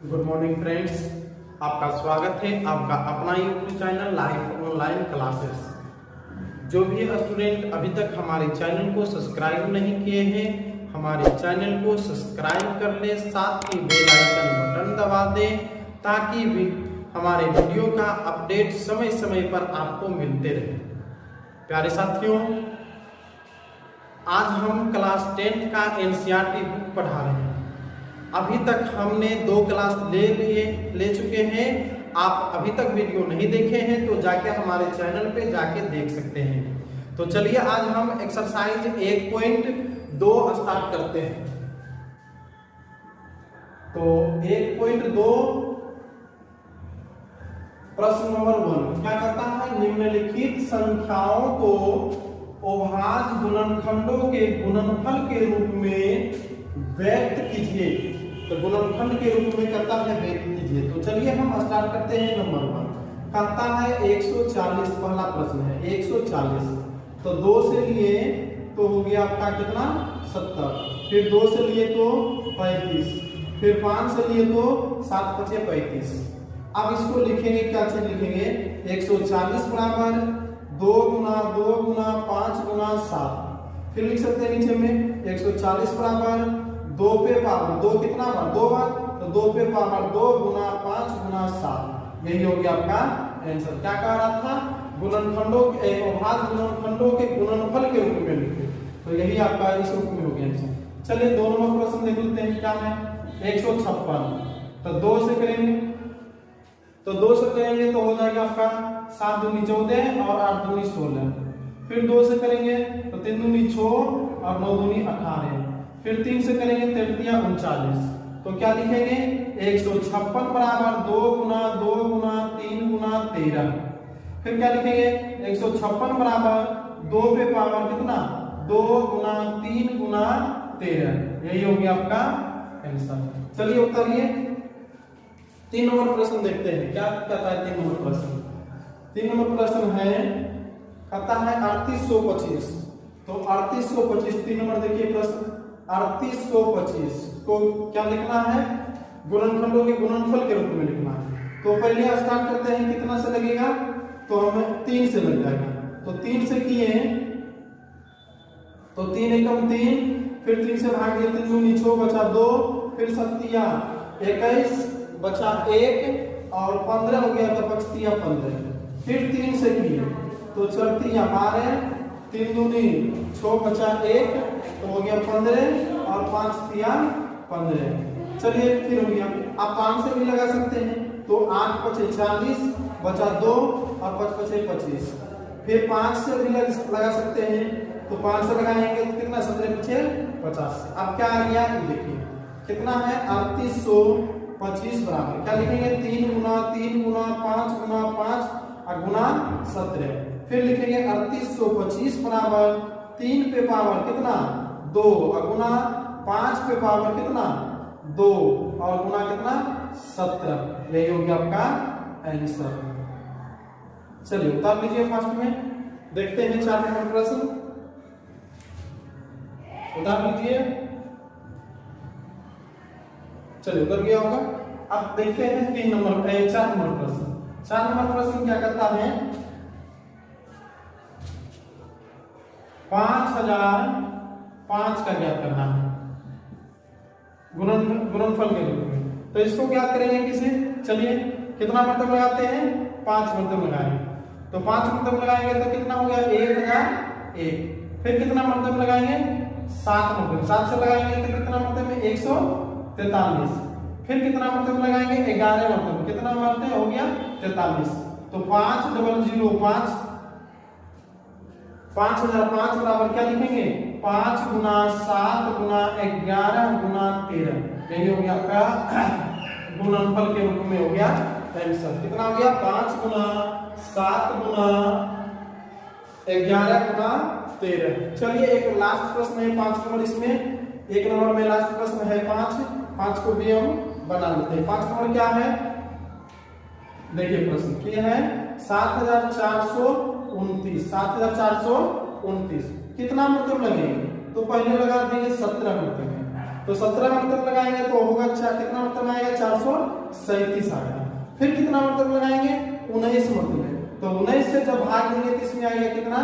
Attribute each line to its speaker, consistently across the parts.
Speaker 1: Good morning friends, आपका स्वागत है आपका अपना YouTube channel live online classes. जो भी स्टूडेंट अभी तक हमारे चैनल को सब्सक्राइब नहीं किए हैं, हमारे चैनल को सब्सक्राइब कर ले, साथ ही बेल आइकन बटन दबा दें ताकि भी हमारे वीडियो का अपडेट समय समय पर आपको मिलते रहे। प्यारे साथियों, आज हम क्लास 10 का एनसीईआरटी बुक पढ़ा रहे हैं। अभी तक हमने 2 क्लास ले चुके हैं। आप अभी तक वीडियो नहीं देखे हैं तो जाके हमारे चैनल पे जाके देख सकते हैं। तो चलिए आज हम एक्सरसाइज 1.2 स्टार्ट करते हैं। तो 1.2 प्रश्न नंबर 1 क्या कहता है, निम्नलिखित संख्याओं को अभाज्य गुणनखंडों के गुणनफल के रूप में व्यक्त कीजिए। तो गुणनखंड के रूप में कहता है व्यक्त कीजिए। तो चलिए हम स्टार्ट करते हैं। नंबर 1 कहता है 140। पहला प्रश्न है 140। तो 2 से लिए तो हो गया आपका कितना 70, फिर 2 से लिए तो 35, फिर 5 से लिए तो 7 5 35। अब इसको लिखेंगे, क्या चीज लिखेंगे, 140 बराबर 2 गुना 2 गुना 5 गुना 7। फिर लिख सकते हैं नीचे में 140 बराबर 2 पे पावर 2 कितना बार 2 बार, तो 2 पे पावर 2 गुना 5 गुना 7। यही हो गया आपका आंसर। क्या कह रहा था, गुणनखंडों के अभाज्य गुणनखंडों के गुणनफल के रूप में लिखे। तो यही आपका इस रूप में हो गया आंसर। चलिए 2 नंबर प्रश्न देख लेते हैं। क्या है 156। तो 2 से करेंगे, तो 2 से करेंगे तो हो जाएगा आपका 7 दूनी 14 और 8 दूनी 16। फिर 2 से करेंगे तो 3 दूनी 6 और 9 दूनी 18। फिर 3 से करेंगे 3 तिया 39। तो क्या लिखेंगे 156 बराबर 2 गुना 2 गुना 3 गुना 13। फिर क्या लिखेंगे 156 बराबर 2 पे पावर कितना 2 गुना 3 गुना 13। यही हो गया आपका आंसर। चलिए उतारिए 3 नंबर प्रश्न देखते हैं। क्या कहता है 3 नंबर प्रश्न। 3 नंबर प्रश्न है कहता है 3825। तो 3825 3 नंबर देखिए प्रश्न 3825 को क्या लिखना है, गुणनखंडों के गुणनफल के रूप में लिखना है। तो पहले स्टार्ट करते हैं, कितना से लगेगा, तो हमें 3 से लग जाएगा। तो 3 से किए तो 3 एकम 3, फिर 3 से भाग दिया 3 दूनी 6 बचा 2, फिर 7 21 बचा 1 और 15 हो गया तो बचतिया 15। फिर 3 से किए तो 4 12, 3 दूनी 6 बचा 1 तो हो गया 15 और 5 तिया 15। चलिए फिर हो गया। आप 5 से भी लगा सकते हैं, तो 8 5 40 बचा 2 और 5 5 25। फिर 5 से भी लगा सकते हैं, तो 5 से लगाएंगे तो कितना 17 5 50। अब क्या आ गया ये देखिए कितना है 3825 बराबर क्या लिखेंगे 3 गुना 3 गुना 5 गुना 5 और गुना 17। फिर लिखेंगे 3825 बराबर 3 पे पावर कितना 2 और गुना 5 पे पावर कितना 2 और गुना कितना 17। यही हो गया आपका आंसर। चलिए उतार लीजिए फर्स्ट में। देखते हैं 4 नंबर प्रश्न, उतार लीजिए। चलिए उतर गया होगा। अब देखते हैं 4 नंबर प्रश्न। 4 नंबर प्रश्न क्या करता है, 5005 का ज्ञात करना है गुणनफल के रूप में। तो इसको ज्ञात करेंगे किसे, चलिए कितना मतलब लगाते हैं 5 मतलब लगाएंगे। तो 5 मतलब लगाएंगे तो कितना हो गया 1001। फिर कितना मतलब लगाएंगे 7 मतलब 7 से लगाएंगे तो कितना मतलब में 143। फिर कितना मतलब लगाएंगे 11 मतलब कितना मतलब हो गया 43। तो 5005 5005 बराबर क्या लिखेंगे 5 गुना 7 गुना 11 गुना 13। यही हो गया आपका गुणनफल के रूप में हो गया आंसर। कितना हो गया 5 गुना 7 गुना 11 गुना 13। चलिए एक लास्ट प्रश्न है 5 नंबर। इसमें 1 नंबर में लास्ट प्रश्न है 5 को भी हम बना लेते हैं। 5 नंबर क्या है, देखिए प्रश्न क्या है 7429। 7429 कितना मतलब लगेंगे, तो पहले लगा देंगे 17 मतलब। तो 17 मतलब लगाएंगे तो होगा कितना मतलब आएगा 437 आएगा। फिर कितना मतलब लगाएंगे 19 मतलब, तो 19 से जब भाग देंगे तो इसमें आएगा कितना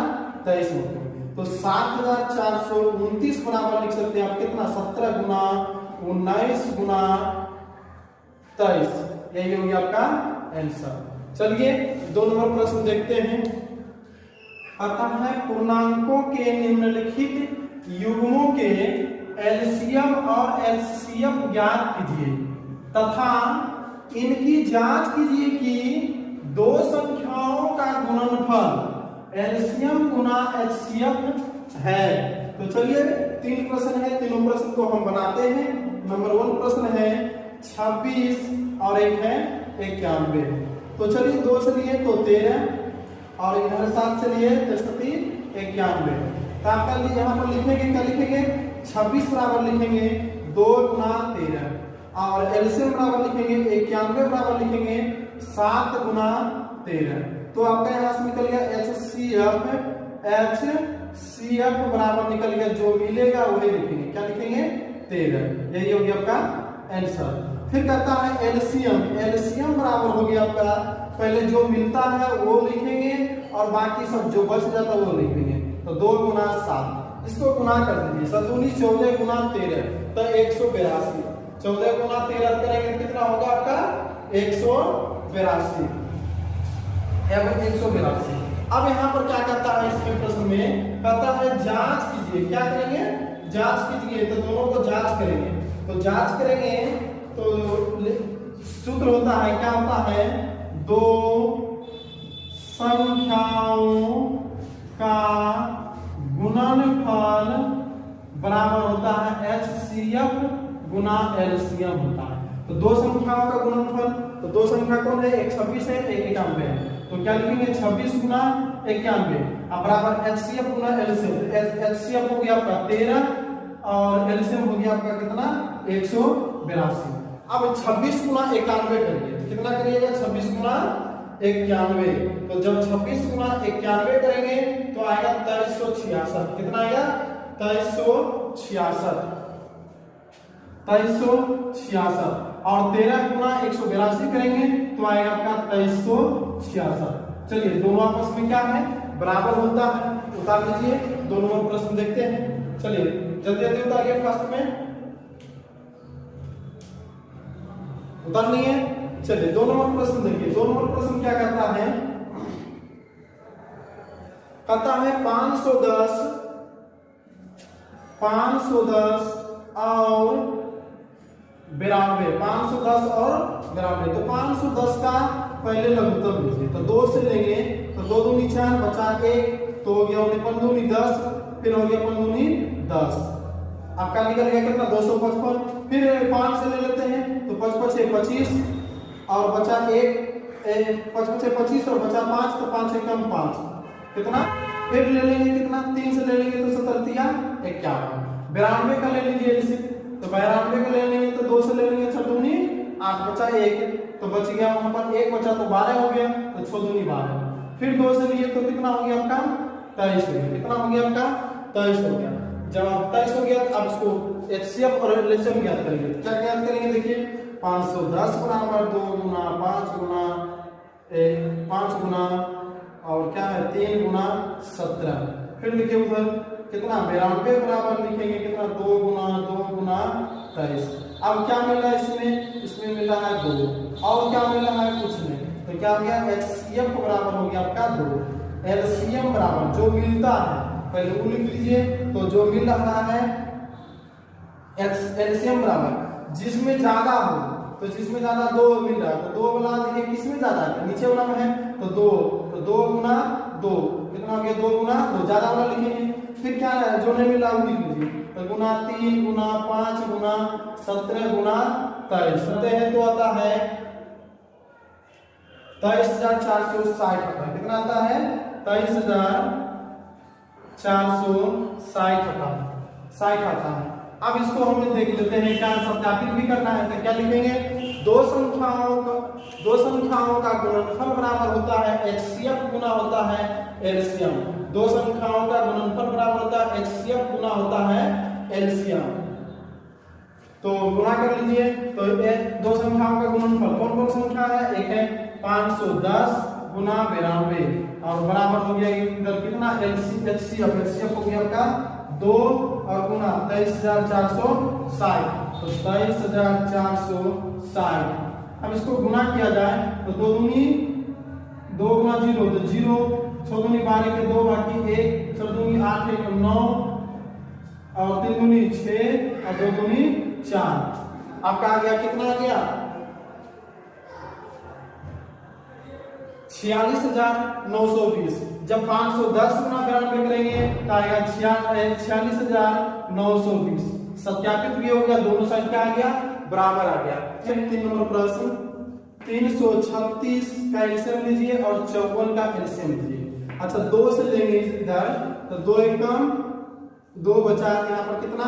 Speaker 1: 23 मतलब। तो 7429 बराबर लिख सकते हैं आप कितना 17 गुना 19 गुना 23, यही होगी आपका आंसर। चलिए 2 नंबर प्रश्न देखते हैं। आता है पूर्णांकों के निम्नलिखित युग्मों के एलसीएम और एचसीएफ ज्ञात कीजिए तथा इनकी जांच कीजिए कि दो संख्याओं का गुणनफल एलसीएम गुना एचसीएफ है। तो चलिए 3 प्रश्न है, तीनों प्रश्न को हम बनाते हैं। नंबर 1 प्रश्न है 26 और एक है 91। तो चलिए 2 से लिए तो 13 और इधर 7 से लिए 91। तो आपका यहाँ पर लिखेंगे क्या लिखेंगे 26 बराबर लिखेंगे 2 गुना 13 और एलसीएम बराबर लिखेंगे 91 बराबर लिखेंगे 7 गुना 13। तो आपका यहाँ से निकल गया एचसीएफ बराबर निकल गया, जो मिलेगा वही लिखेंगे, क्या लिखेंगे 13, यही होगी आपका आंसर। फिर कहता है एलसीएम बराबर हो गया आपका, पहले जो मिलता है वो लिखेंगे और बाकी सब जो बच जाता है वो लिखेंगे। तो 2 गुना 7, इसको गुना कर दीजिए 7 14 गुना 13 तो 182। 14 गुना 13 करेंगे कितना होगा आपका 182। अब यहाँ पर क्या कहता है इसके प्रश्न में, कहता है जांच कीजिए, क्या करेंगे जांच कीजिए, तो दोनों को जांच करेंगे। तो जांच करेंगे तो सूत्र होता है, क्या होता है दो संख्याओं का गुणनफल बराबर होता है एचसीएफ गुना एलसीएम होता है। तो दो संख्याओं का गुणनफल, तो दो संख्या कौन है, एक 26 है एक 91 है, तो क्या लिखेंगे 26 गुना 91 बराबर एचसीएफ गुना एलसीएम। एचसीएफ हो गया आपका 13 और एलसीएम हो गया आपका कितना 182। अब 26 गुना 91 करिए, कितना करिएगा 26 गुना 91। तो जब 26 गुना 91 करेंगे तो आएगा 2366। कितना आएगा 2366 और 13 गुना 182 करेंगे तो आएगा आपका 2366। चलिए दोनों आपस में क्या है बराबर होता है, उतार लीजिए। दोनों प्रश्न देखते हैं, चलिए जल्दी जल्दी उतारिए। फर्स्ट में उतार लिए, चलिए 2 नंबर प्रश्न देखिए। 2 नंबर प्रश्न क्या कहता है, कहता है 510 और 92, 510 और 92। तो 510 का पहले लघुत्तम लीजिए, तो 2 से लेंगे तो 2 दूनी 4 बचा 1 तो हो गया 5 दूनी 10, फिर हो गया 5 दूनी 10, आपका निकल गया कितना 255। फिर 5 से ले लेते हैं तो 5 से 25 और बचा 1, 5 से 25 और बचा 5 तो 5 से कम 5 कितना। फिर ले लेंगे कितना 3 से ले लेंगे तो 7 तिया 51। 92 का ले लीजिए इसे, तो 92 का ले लेंगे तो 2 से ले लेंगे 6 दूनी 8 बचा 1 तो बच गया वहां पर 1 बचा तो 12 हो गया, तो 6 दूनी 12। फिर 2 से लिए तो कितना हो गया आपका 23 हो गया, कितना हो गया आपका 23 हो गया। जब 23 हो गया तो आप इसको एचसीएफ और एलसीएम ज्ञात करेंगे। क्या ज्ञात करेंगे देखिए 510 बराबर 2 गुना 5 गुना 5 गुना और क्या है 3 गुना 17। फिर लिखिए उधर कितना 92 बराबर लिखेंगे कितना 2 गुना 23। अब क्या मिल रहा है इसमें, इसमें मिल रहा है 2 और क्या मिल रहा है कुछ नहीं, तो क्या हो गया एचसीएफ बराबर हो गया आपका 2, एलसीएम बराबर जो मिलता है पहले वो लिख लीजिए। तो जो मिल रहा है एलसीएम बराबर जिसमें ज्यादा हो, तो जिसमें ज्यादा 2 मिल रहा है तो 2 वाला देखिए किसमें ज्यादा है, नीचे वाला में है तो 2, तो 2 गुना 2 कितना हो गया 2 गुना 2 ज्यादा वाला लिखेंगे। फिर क्या है जो नहीं मिल रहा वो लिख लीजिए, तो गुना 3 गुना 5 गुना 17 गुना 23 हैं तो आता है 23,460 आता है। कितना आता है 23,460 आता है। अब इसको हम देख लेते हैं, क्या सत्यापित भी करना है तो क्या लिखेंगे दो संख्याओं का गुणनफल बराबर होता है एचसीएफ गुना होता है एलसीएम। दो संख्याओं का गुणनफल बराबर होता है एचसीएफ गुना होता है एलसीएम। तो गुणा कर लीजिए। तो दो संख्याओं का गुणनफल कौन कौन संख्या है? एक है 510 गुना 92 और बराबर हो गया इधर कितना एचसीएफ हो गया आपका 2 और गुना 23,460 तो 23,460। अब इसको गुना किया जाए तो 2 दूनी 2 गुना 0 तो 0, 6 दूनी 12 के 2 बाकी 1, 4 दूनी 8 1 9 और 3 दूनी 6 और 2 दूनी 4। आपका आ गया कितना आ गया 46,920। जब 510 गुना 92 करेंगे तो आएगा 46,920। सत्यापित भी हो गया, दोनों संख्या आ गया बराबर आ गया। 3 नंबर प्रश्न 336 का एलसीएम लीजिए और 54 का एलसीएम लीजिए। अच्छा 2 से लेंगे इधर तो 2 एकम 2 बचा यहाँ पर कितना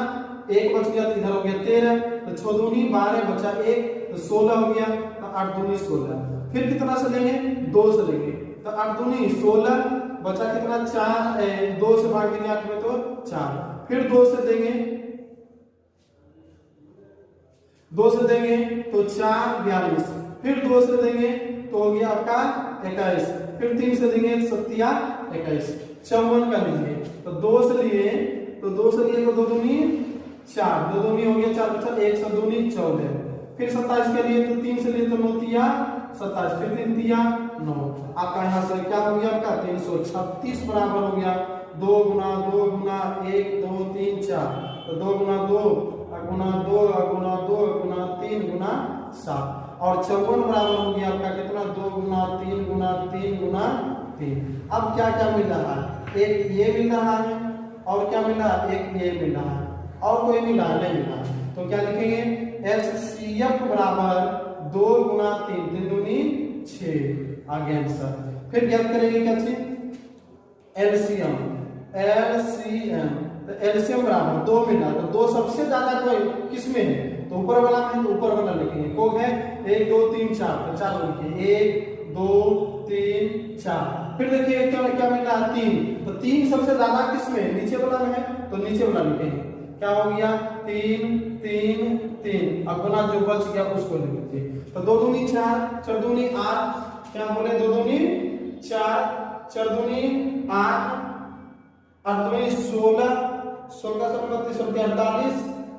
Speaker 1: 1 बच गया, इधर हो गया 13 तो 6 दूनी 12 बचा 1 तो 16 हो गया तो 8 दूनी 16। फिर कितना से लेंगे 2 से लेंगे तो 8 दूनी 16 बचा कितना 4 2 से भाग देंगे 8 में तो 4। फिर 2 से देंगे 2 से देंगे तो 4 42। फिर 2 से देंगे तो हो गया आपका 21। फिर 3 से देंगे 7 21। 54 का लीजिए तो 2 से लिए तो 2 से लिए तो 2 दूनी 4 2 दूनी हो गया 4 बचा 1 7 दूनी 14। फिर 27 के लिए तो 3 से लिए तो 9 तिया 27 फिर 3 तिया 9। आपका यहाँ से क्या हो गया आपका 336 बराबर हो गया 2 गुना 1 2 3 4 तो 2 गुना 2 गुना 2 गुना 2 गुना 3 गुना 7 और 54 बराबर हो गया आपका कितना 2 गुना 3 गुना 3 गुना 3। अब क्या क्या मिल रहा है एक ये मिल रहा है और क्या मिल रहा है एक ये मिल रहा है और कोई मिला नहीं मिला तो क्या लिखेंगे एचसीएफ बराबर 2 गुना 3 3 दूनी 6 आगे आंसर। फिर ज्ञात करेंगे क्या चीज एलसीएम तो एलसीएम बराबर 2 मिला तो 2 सबसे ज्यादा कोई किसमें है तो ऊपर वाला में तो ऊपर वाला लिखेंगे को है 1 2 3 4 तो 4 लिखिए 1 2 3 4। फिर देखिए क्या मिला 3 तो 3 सबसे ज्यादा किसमें नीचे वाला में है तो नीचे वाला लिखेंगे क्या हो गया 3 3 3 अब गुना जो बच गया उसको लिख दीजिए तो 2 दूनी 4 4 दूनी 8 क्या बोले 2 दूनी 4 4 दूनी 8 8 दूनी 16 16 37 48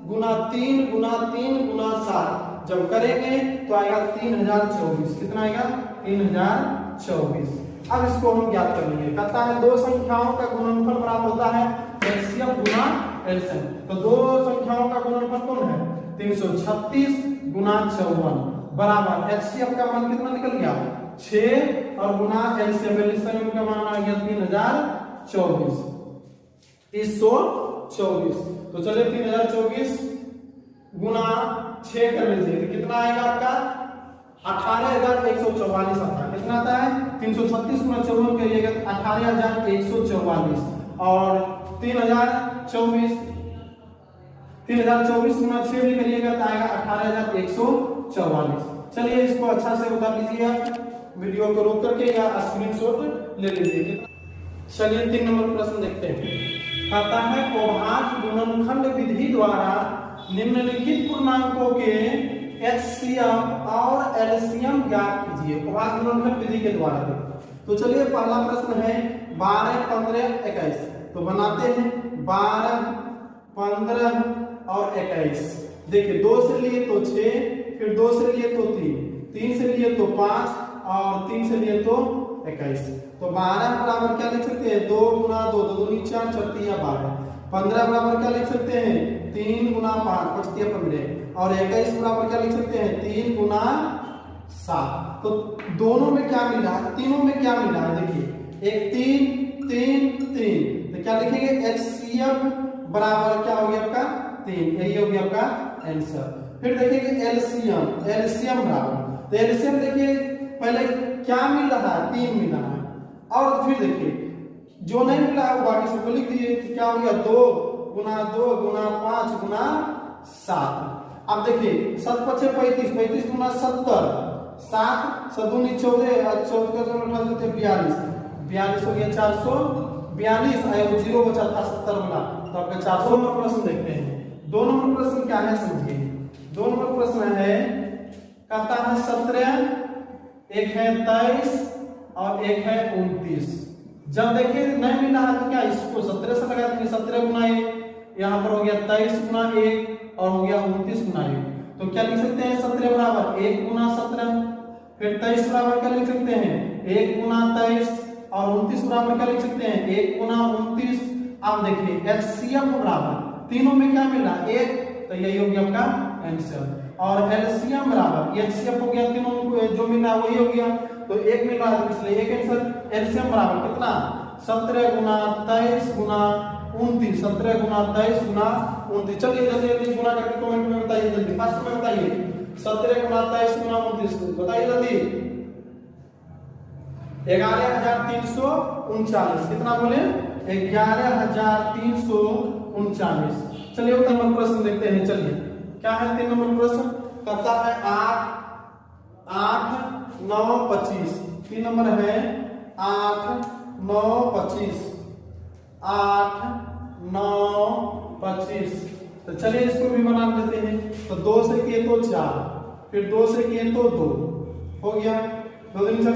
Speaker 1: गुना 3 गुना 3 गुना 7 जब करेंगे तो आएगा 3024। कितना आएगा 3024। अब इसको हम ज्ञात कर लेंगे कहता है दो संख्याओं का गुणनफल बराबर होता है एचसीएफ गुना एलसीएम। तो दो संख्याओं का गुणनफल कौन है 336 गुना 54 बराबर एचसीएफ का मान कितना निकल गया 6 और गुना एलसीएम का मान आ गया 3024 324। तो चलिए 3024 गुना 6 कर लीजिए तो कितना आएगा आपका 18,144 आता है। कितना आता है 336 गुना 54 करिएगा तो 18,144 और 3024 गुना 6 भी करिएगा तो आएगा 18,144। चलिए इसको अच्छा से बता लीजिए वीडियो को रोक करके या स्क्रीनशॉट ले लीजिए। चलिए 3 नंबर प्रश्न देखते हैं। कहता है अभाज्य गुणनखंड विधि द्वारा निम्नलिखित पूर्णांकों के एचसीएफ और एलसीएम ज्ञात कीजिए। अभाज्य गुणनखंड विधि के द्वारा तो चलिए पहला प्रश्न है 12 15 21 तो बनाते हैं 12 15 और 21। देखिए 2 से लिए तो 6 फिर 2 से लिए तो 3 से लिए तो 5 और 3 से लिए तो 21। तो 12 बराबर क्या लिख सकते हैं 2 गुना 2 2 दूनी 4 चौथी 12। 15 बराबर क्या लिख सकते हैं 3 गुना 5 पचती 15 और 21 बराबर क्या लिख सकते हैं 3 गुना 7। तो दोनों में क्या मिला है तीनों में क्या मिला है देखिए एक 3 3 3 तो क्या लिखेंगे एचसीएफ बराबर क्या हो गया आपका 3 यही हो गया आपका आंसर। फिर देखिए एलसीएम बराबर तो एलसीएम देखिए पहले क्या मिल रहा है 3 मिल रहा है और फिर देखिए जो नहीं मिला है वो बाकी सबको लिख दीजिए क्या हो गया 2 गुना 5 गुना 7। अब देखिए 7 5 35 35 गुना 70 7 7 दूनी 14 और 14 का जब उठा देते 42 42 हो गया 442 आया वो 0 बचा था 70 वाला तो आपका 400 नंबर प्रश्न देखते हैं। 2 नंबर प्रश्न क्या है समझिए 2 नंबर प्रश्न है, कहता है 17, एक है 23 और एक है 29। जब देखिए नहीं मिला है तो क्या इसको 17 से लगा देंगे, 17 गुना 1, यहाँ पर हो गया 23 गुना 1 और हो गया 29 गुना 1। तो क्या लिख सकते हैं 17 बराबर 1 गुना 17, फिर 23 बराबर क्या लिख सकते हैं 1 गुना 23 और 29 बराबर क्या लिख सकते हैं 1 गुना 29। अब देखिए एचसीएम बराबर तीनों में क्या मिला 1, तो यही हो गया आपका आंसर। और एलसीएम बराबर एचसीएफ हो गया, तीनों में जो मिला वही हो गया, तो 1 मिल रहा है इसलिए एक आंसर। एलसीएम बराबर कितना 17 गुना 23 गुना 29, 17 गुना 23 गुना 29। चलिए जल्दी जल्दी गुना करके कमेंट में बताइए, जल्दी फास्ट में बताइए। 17 गुना 23 गुना 29 बताइए जल्दी। 11,339 कितना बोले 11,339। चलिए एक नंबर प्रश्न देखते हैं। चलिए क्या है 3 नंबर प्रश्न, कहता है 8 9 25। 3 नंबर है 8 9 25, 8 9 25। तो चलिए इसको भी बना लेते हैं। तो 2 से किए तो 4, फिर 2 से किए तो 2 हो गया, 2 दिन से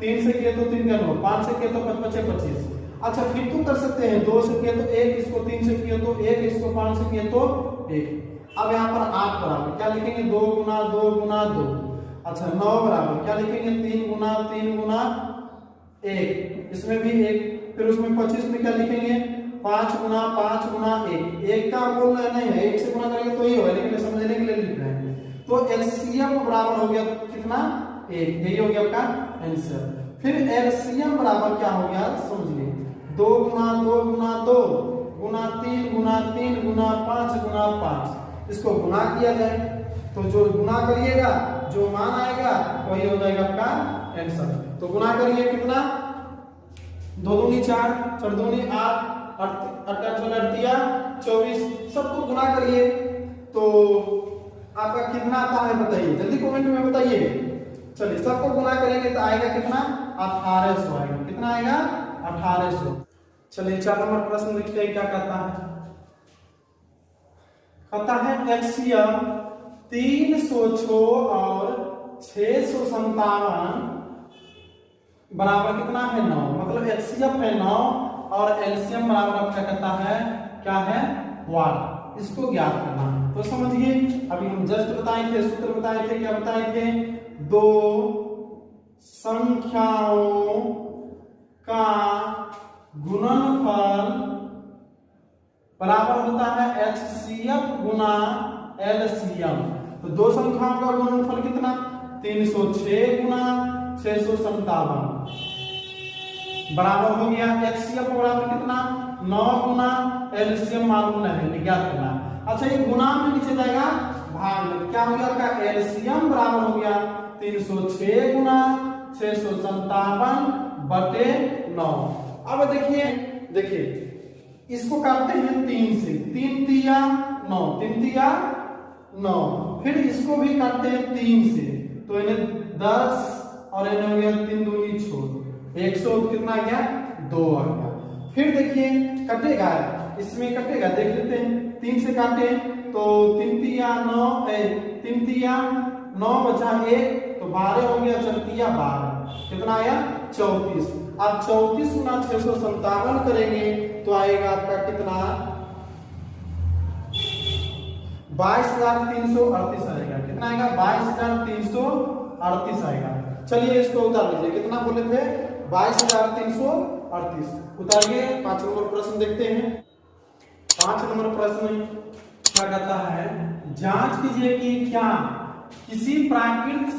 Speaker 1: 3 से किए तो 3 का 9, 5 से किए तो 5 25। अच्छा फिर तो कर सकते हैं 2 से किए तो 1, इसको 3 से किए तो 1, इसको 5 से किए तो 1। अब यहाँ पर 8 बराबर क्या लिखेंगे 2 गुना 2 गुना 2। अच्छा 9 बराबर क्या लिखेंगे 3 गुना 3 गुना 1, इसमें भी 1। फिर उसमें 25 में क्या लिखेंगे 5 गुना 5 गुना 1। 1 का बोलना नहीं है, 1 से गुना करेंगे तो ही होगा, लेकिन समझने के लिए लिख रहे हैं। तो एलसीएम बराबर हो गया कितना 1, यही हो गया आपका आंसर। फिर एलसीएम बराबर क्या हो गया समझिए 2 गुना 2 गुना 2 गुना 3 गुना 3 गुना 5 गुना 5। इसको गुना किया जाए तो जो गुना करिएगा जो मान आएगा वही हो जाएगा आपका आंसर। तो गुना करिए कितना 2 दूनी 4, 4 दूनी 8, 8 24, सबको गुना करिए तो आपका कितना आता है बताइए, जल्दी कमेंट में बताइए। चलिए सबको गुना करेंगे तो आएगा कितना 1800 आएगा। कितना आएगा 1800। चलिए 4 नंबर प्रश्न देखते हैं क्या कहता है। कहता है एचसीएफ 306 और 657 बराबर कितना है 9। मतलब एचसीएफ है 9 और एलसीएम बराबर आपका कहता है क्या है 1। इसको ज्ञात करना है। तो समझिए अभी हम जस्ट बताए थे, सूत्र बताए थे, क्या बताए थे, दो संख्याओं का गुणनफल बराबर होता है एचसीएफ गुना एलसीएम। तो दो संख्याओं का गुणनफल कितना 306 गुना 657 बराबर हो गया एचसीएफ बराबर कितना 9 गुना एलसीएम मालूम नहीं ज्ञात करना। अच्छा ये गुना में नीचे जाएगा भाग में, क्या हो गया आपका एलसीएम बराबर हो गया 306 गुना 657 बटे 9। अब देखिए इसको काटते हैं 3 से, 3 तिया 9, 3 तिया 9। फिर इसको भी काटते हैं 3 से, तो इन्हें 10 और इन्हें हो गया 3 दूनी 6, 100 कितना आ गया 2 आ गया। फिर देखिए कटेगा, इसमें कटेगा देख लेते हैं। 3 से काटे तो 3 तिया 9, 3 तिया 9 बचा 1 तो 12 हो गया, 4 तिया 12 कितना आया 34। अब 34 गुना 657 करेंगे तो आएगा आपका कितना 22,338 आएगा। कितना आएगा 22,338 आएगा। चलिए इसको उतार लीजिए, कितना बोले थे 22,338 उतारिए। 5 नंबर प्रश्न देखते हैं। 5 नंबर प्रश्न क्या कहता है, जांच कीजिए कि क्या किसी प्राकृतिक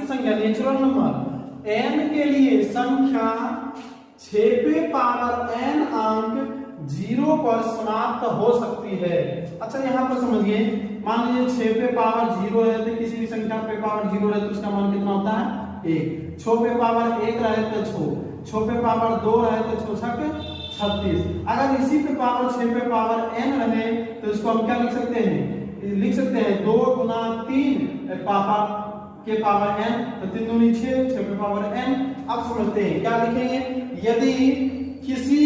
Speaker 1: संख्या नेचुरल नंबर n के लिए संख्या 6n अंक 0 पर समाप्त हो सकती है। अच्छा यहाँ पर समझिए, मान लीजिए 6 है तो किसी भी संख्या पे पावर 0 है तो उसका मान कितना होता है 1। 6 पे पावर 1 रहे तो 6 पे पावर 2 रहे तो 6 छक्के 36। अगर इसी पे पावर 6 पे पावर n रहे तो इसको हम क्या लिख सकते हैं 2 गुना 3 पापा के पावर n, तो 3 दूनी 6, 6 पे पावर n। अब समझते हैं क्या लिखेंगे, यदि किसी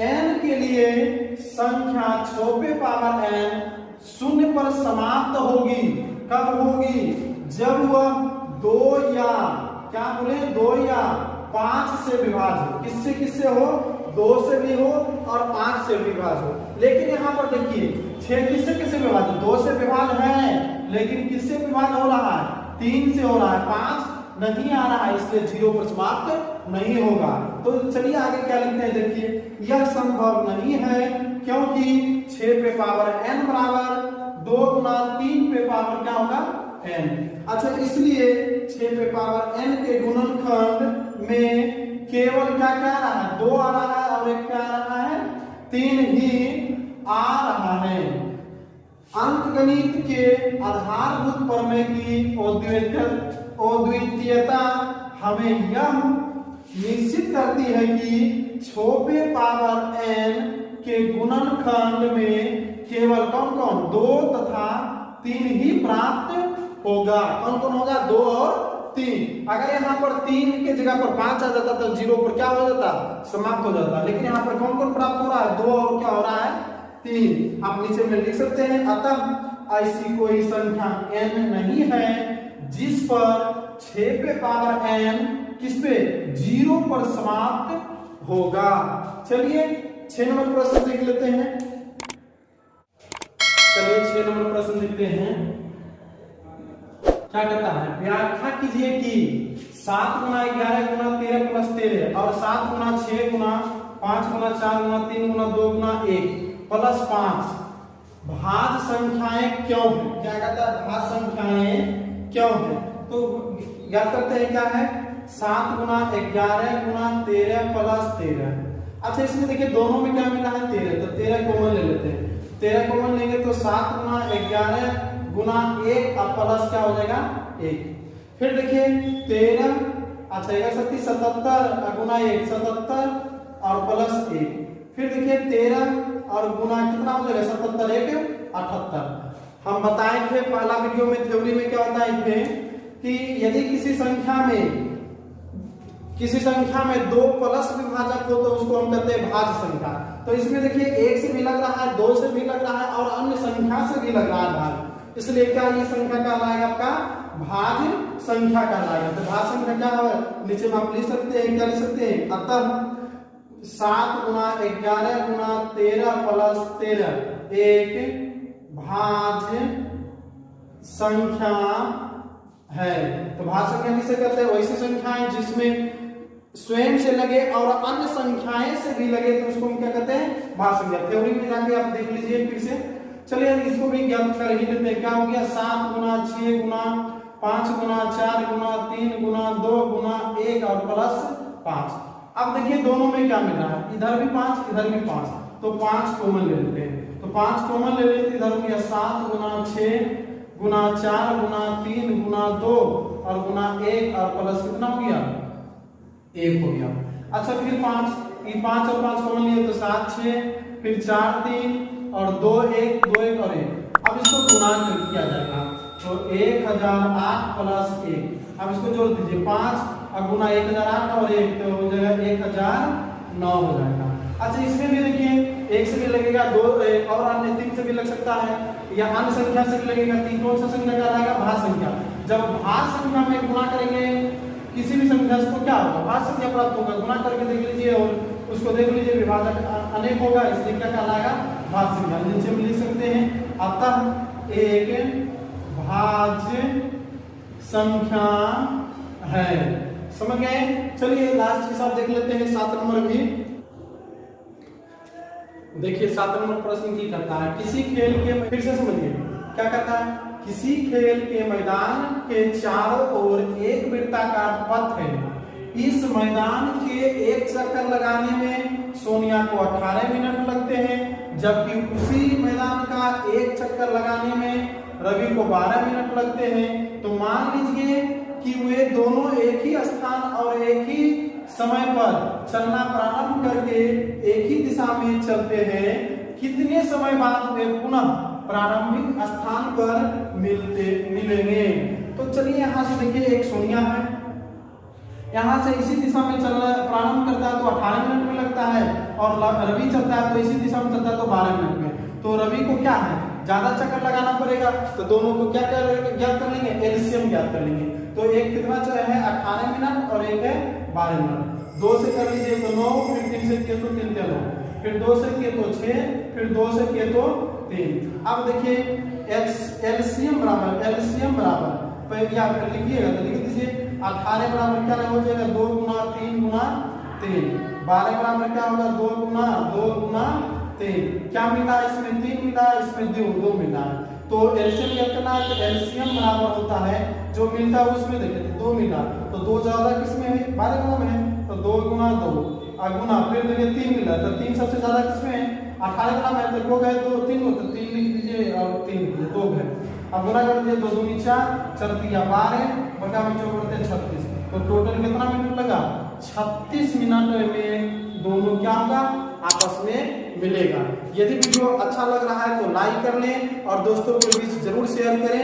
Speaker 1: n के लिए संख्या 6 पे पावर n शून्य पर समाप्त होगी। कब होगी? जब वह 2 या क्या बोले 2 या 5 से विभाज्य हो। किससे किससे हो? 2 से भी हो और 5 से भी विभाज्य हो। लेकिन यहाँ पर देखिए 6 किससे किससे विभाज्य? 2 से विभाज्य है, लेकिन किससे विभाज्य हो रहा है? 3 से हो रहा है, 5 नहीं आ रहा है, इसलिए 0 पर समाप्त नहीं होगा। तो चलिए आगे क्या लिखते हैं, देखिए यह संभव नहीं है क्योंकि 6 पे पावर n बराबर 2 गुना 3 पे पावर क्या होगा? n। अच्छा, इसलिए 6 पे पावर n के गुणनखंड में केवल क्या क्या आ रहा है? 2 आ रहा है और एक क्या आ रहा है? 3 ही आ रहा है। अंकगणित के आधारभूत प्रमेय की अद्वितीयता हमें यह निश्चित करती है कि 6 पे पावर n के गुणनखंड में केवल कौन कौन? 2 तथा 3 ही प्राप्त होगा। कौन कौन होगा? 2 और 3। अगर यहाँ पर 3 के जगह पर 5 आ जाता तो 0 पर क्या हो जाता? समाप्त हो जाता। लेकिन यहाँ पर कौन कौन प्राप्त हो रहा है? 2 और क्या हो रहा है? 3। आप नीचे में लिख सकते हैं, अतः ऐसी कोई संख्या n नहीं है जिस पर 6 पे पावर n किस पे? 0 पर समाप्त होगा। चलिए 6 नंबर प्रश्न देख लेते हैं। चलिए 6 नंबर प्रश्न देखते हैं। क्या कहता है? व्याख्या कीजिए कि 7 गुना 11 गुना 13 प्लस 13 और 7 गुना 6 गुना 5 गुना 4 गुना 3 गुना 2 गुना 1 प्लस 5 भाज्य संख्याएं क्यों है? क्या कहता है? भाज्य संख्याएं क्यों है? तो याद करते हैं क्या है? 7 गुना 11 गुना 13 प्लस 13। अच्छा, इसमें देखिए दोनों में क्या मिला है? 13। तो 13 कॉमन ले लेते हैं। 13 कॉमन लेंगे तो 7 गुना 11 गुना 1 अब प्लस क्या हो जाएगा? 1। फिर देखिए 13, अच्छा 77 गुना 1 77 और प्लस 1। फिर देखिए 13 और गुना कितना हो जाएगा? 77 1 78। हम बताए थे पहला वीडियो में थ्योरी में क्या होता है कि यदि किसी संख्या में 2 प्लस विभाजक हो तो उसको हम कहते हैं भाज्य संख्या। तो इसमें देखिए 1 से भी लग रहा है, 2 से भी लग रहा है और अन्य संख्या से भी लग रहा है भाज्य, इसलिए क्या ये संख्या कहलाएगा? आपका भाज्य संख्या कहलाएगा। तो भाज्य संख्या क्या है? नीचे में आप लिख सकते हैं, क्या लिख सकते हैं? अतः 7 गुना 11 गुना 13 प्लस 13 एक भाज्य संख्या है। तो भाज्य संख्या किसे कहते हैं? वैसी संख्याएं जिसमें स्वयं से लगे और अन्य संख्याएं से भी लगे तो उसको हम क्या कहते हैं? भाज्य संख्या। थ्योरी में जाके आप देख लीजिए फिर से। चलिए इसको भी ज्ञात कर ही लेते हैं। क्या हो गया? 7 गुना 6 गुना 5 गुना 4 गुना 3 गुना 2 गुना 1 और प्लस 5। अब देखिए दोनों में क्या मिल रहा है? इधर भी 5 इधर भी 5, तो 5 कॉमन ले लेते हैं। तो 5 कॉमन ले लेते, इधर हो गया 7 गुना 6 गुना 4 गुना 3 गुना 2 और गुना 1 और प्लस कितना हो गया? 1 हो गया। अच्छा फिर 5 और 5 कॉमन लिए तो 7 6 फिर 4 3 और 2 1 2 1 और 1। अब इसको गुणा किया जाएगा तो 1008 प्लस 1। अब इसको जोड़ दीजिए 5 और गुना 1008 और 1 तो हो जाएगा 1009 हो जाएगा। अच्छा इसमें भी देखिए 1 से भी लगेगा, 2 और अन्य 3 से भी लग सकता है या अन्य संख्या से भी लगेगा। 3 कौन सा संख्या कहलाएगा? भाज्य संख्या। जब भाज्य संख्या में गुणा करेंगे किसी भी संख्या से तो क्या होगा? भाज्य संख्या प्राप्त होगा। गुणा करके देख लीजिए और उसको देख लीजिए विभाजक अनेक होगा, इसलिए क्या कहलाएगा? भाज्य संख्या। नीचे में लिख सकते हैं अतः एक भाज्य संख्या है। समझ गए? चलिए लास्ट के साथ देख लेते हैं 7 नंबर भी। देखिए 7 नंबर प्रश्न की करता है? किसी खेल के, फिर से समझिए क्या कहता है? किसी खेल के मैदान के चारों ओर एक वृत्ताकार पथ है। इस मैदान के एक चक्कर लगाने में सोनिया को 18 मिनट लगते हैं, जबकि उसी मैदान का एक चक्कर लगाने में रवि को 12 मिनट लगते हैं। तो मान लीजिए कि वे दोनों एक ही स्थान और एक ही समय पर चलना प्रारंभ करके एक ही दिशा में चलते हैं। कितने समय बाद वे पुनः प्रारंभिक स्थान पर मिलेंगे? तो चलिए यहाँ से देखिए एक सोनिया है, यहाँ से इसी दिशा में चलना प्रारंभ करता है तो 18 मिनट में लगता है और रवि चलता है तो इसी दिशा में चलता है तो 12 मिनट में। तो रवि को क्या है? ज्यादा चक्कर लगाना पड़ेगा, तो दोनों को क्या ज्ञात कर लेंगे, एलसीएम ज्ञात कर लेंगे। तो एक कितना है 18 मिनट और एक है 12 मिनट। 2 से कर लीजिए तो 9, फिर 3 से किए तो 3 के 9, फिर 2 से किए तो 6, फिर 2 से किए तो 3। अब देखिए एलसीएम बराबर पहले आप लिखिएगा तो लिख दीजिए 18 बराबर क्या हो जाएगा 2 गुना 3 गुना 3। 12 बराबर क्या होगा 2 गुना 3। क्या मिला इसमें 3 मिला, इसमें 2 मिला। तो एलसीएम कितना है, एलसीएम बराबर होता है जो मिलता है उसमें देखिए 2 मिला, तो 2 ज्यादा किसमें है 12 गुना में है, तो 2 गुना 2 गुना, फिर देखिए 3 मिला, तो 3 सबसे ज्यादा किसमें है 18 गुना में, तो हो गए तो 3 तो 3 लिख दीजिए और 3 लिख दीजिए, 2 है। अब गुना कर दीजिए 2 दूनी 4, 4 तिया 12, बटा में 4 करते 36, तो टोटल कितना मिनट लगा 36 मिनट में दोनों क्या होगा आपस में मिलेगा। यदि वीडियो अच्छा लग रहा है तो लाइक कर लें और दोस्तों के बीच जरूर शेयर करें।